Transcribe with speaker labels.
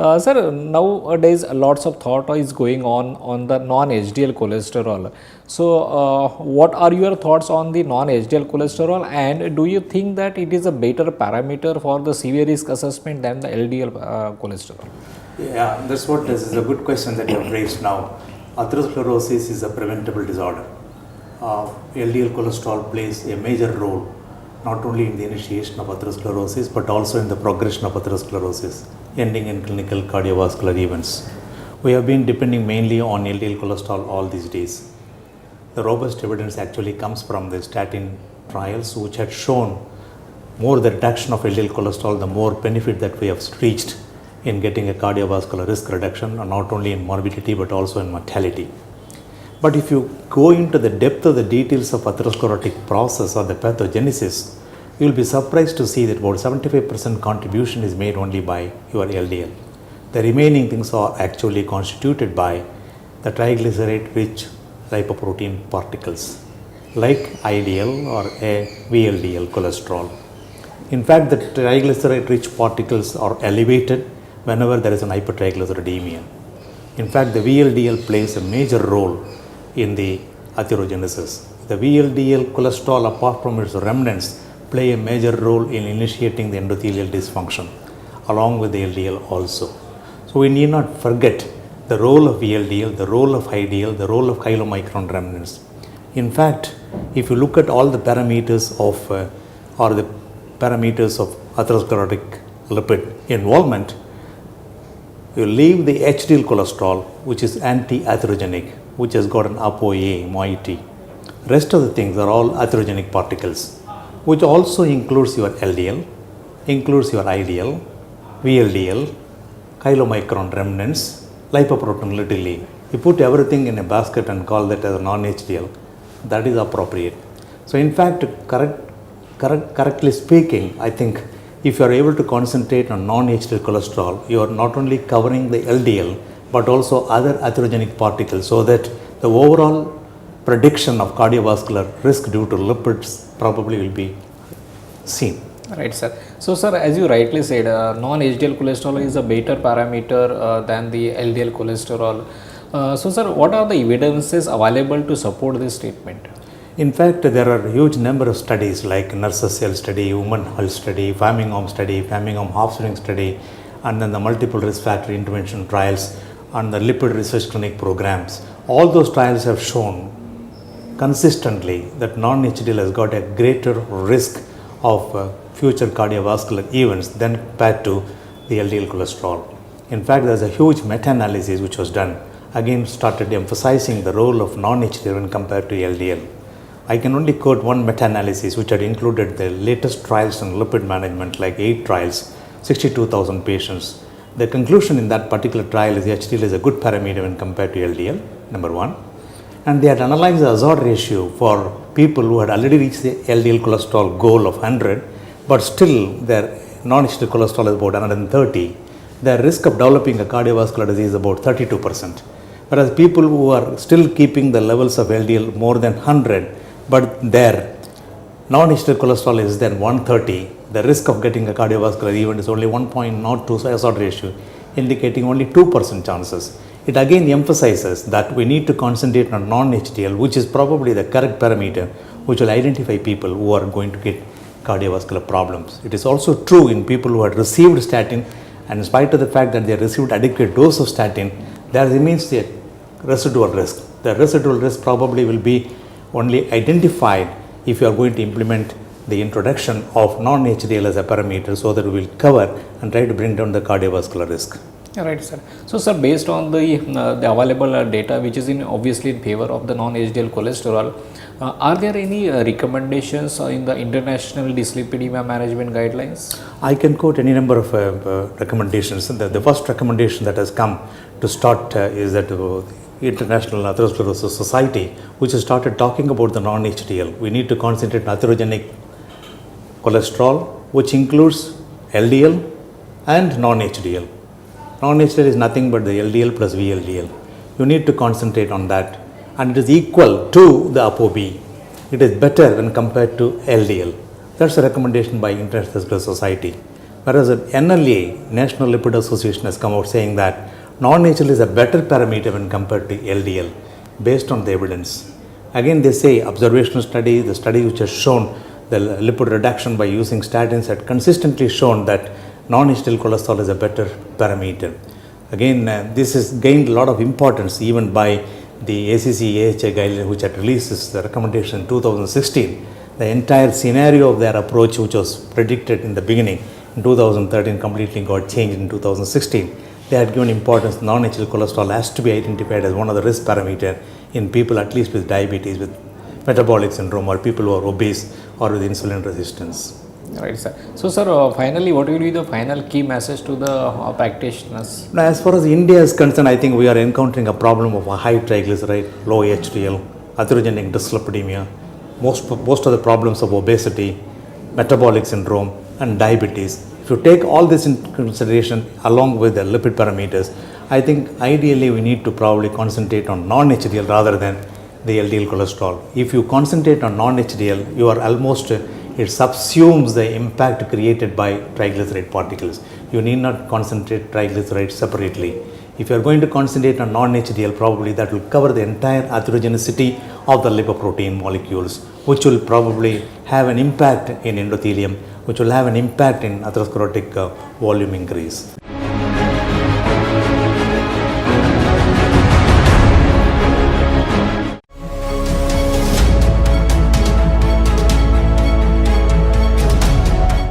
Speaker 1: Sir, nowadays lots of thought is going on the non-HDL cholesterol. So, what are your thoughts on the non-HDL cholesterol, and do you think that it is a better parameter for the severe risk assessment than the LDL cholesterol?
Speaker 2: Yeah, this is a good question that you have raised now. Atherosclerosis is a preventable disorder. LDL cholesterol plays a major role not only in the initiation of atherosclerosis but also in the progression of atherosclerosis, ending in clinical cardiovascular events. We have been depending mainly on LDL cholesterol all these days. The robust evidence actually comes from the statin trials, which had shown more the reduction of LDL cholesterol, the more benefit that we have reached in getting a cardiovascular risk reduction, not only in morbidity but also in mortality. But if you go into the depth of the details of atherosclerotic process or the pathogenesis, you will be surprised to see that about 75% contribution is made only by your LDL. The remaining things are actually constituted by the triglyceride-rich lipoprotein particles like IDL or a VLDL cholesterol. In fact, the triglyceride-rich particles are elevated whenever there is an hypertriglyceridemia. In fact, the VLDL plays a major role in the atherogenesis. The VLDL cholesterol, apart from its remnants, play a major role in initiating the endothelial dysfunction, along with the LDL also. So we need not forget the role of VLDL, the role of IDL, the role of chylomicron remnants. In fact, if you look at all the parameters of atherosclerotic lipid involvement, you leave the HDL cholesterol, which is anti-atherogenic, which has got an ApoA moiety. Rest of the things are all atherogenic particles, which also includes your LDL, includes your IDL, VLDL, chylomicron remnants, lipoprotein little e. You put everything in a basket and call that as a non-HDL. That is appropriate. So in fact, correctly speaking, I think if you are able to concentrate on non-HDL cholesterol, you are not only covering the LDL but also other atherogenic particles, so that the overall prediction of cardiovascular risk due to lipids probably will be seen.
Speaker 1: Right, sir. So, sir, as you rightly said, non-HDL cholesterol is a better parameter than the LDL cholesterol. So, sir, what are the evidences available to support this statement?
Speaker 2: In fact, there are a huge number of studies like Narasingan study, Women Health study, Framingham half-swing study, and then the multiple risk factor intervention trials and the lipid research clinic programs. All those trials have shown consistently that non-HDL has got a greater risk of future cardiovascular events than compared to the LDL cholesterol. In fact, there is a huge meta-analysis which was done, again started emphasizing the role of non-HDL when compared to LDL. I can only quote one meta-analysis which had included the latest trials in lipid management, like 8 trials, 62,000 patients. The conclusion in that particular trial is HDL is a good parameter when compared to LDL, number one. And they had analyzed the hazard ratio for people who had already reached the LDL cholesterol goal of 100, but still their non-HDL cholesterol is about 130. Their risk of developing a cardiovascular disease is about 32%. Whereas people who are still keeping the levels of LDL more than 100, but their non-HDL cholesterol is then 130, the risk of getting a cardiovascular event is only 1.02 hazard ratio, indicating only 2% chances. It again emphasizes that we need to concentrate on non-HDL, which is probably the correct parameter which will identify people who are going to get cardiovascular problems. It is also true in people who had received statin, and in spite of the fact that they received adequate dose of statin, there remains the residual risk. The residual risk probably will be only identified if you are going to implement the introduction of non-HDL as a parameter, so that we will cover and try to bring down the cardiovascular risk.
Speaker 1: Right, sir. So, sir, based on the available data, which is obviously in favor of the non-HDL cholesterol, are there any recommendations in the international dyslipidemia management guidelines?
Speaker 2: I can quote any number of recommendations. The first recommendation that has come to start is that the International Atherosclerosis Society, which has started talking about the non-HDL. We need to concentrate on atherogenic cholesterol, which includes LDL and non-HDL. Non-HDL is nothing but the LDL plus VLDL. You need to concentrate on that, and it is equal to the ApoB. It is better when compared to LDL. That's a recommendation by International Atherosclerosis Society. Whereas NLA, National Lipid Association, has come out saying that non-HDL is a better parameter when compared to LDL based on the evidence. Again, they say observational study, the study which has shown the lipid reduction by using statins had consistently shown that non-HDL cholesterol is a better parameter. Again, this has gained a lot of importance even by the ACC-AHA guideline, which had released this recommendation in 2016. The entire scenario of their approach, which was predicted in the beginning in 2013, completely got changed in 2016. They had given importance non-HDL cholesterol has to be identified as one of the risk parameters in people at least with diabetes, with metabolic syndrome, or people who are obese or with insulin resistance.
Speaker 1: Right, sir. So, sir, finally, what will be the final key message to the practitioners?
Speaker 2: Now, as far as India is concerned, I think we are encountering a problem of a high triglyceride, low HDL, atherogenic dyslipidemia, most of the problems of obesity, metabolic syndrome, and diabetes. If you take all this into consideration along with the lipid parameters, I think ideally we need to probably concentrate on non-HDL rather than the LDL cholesterol. If you concentrate on non-HDL, you are almost it subsumes the impact created by triglyceride particles. You need not concentrate triglycerides separately. If you are going to concentrate on non-HDL, probably that will cover the entire atherogenicity of the lipoprotein molecules, which will probably have an impact in endothelium, which will have an impact in atherosclerotic volume increase.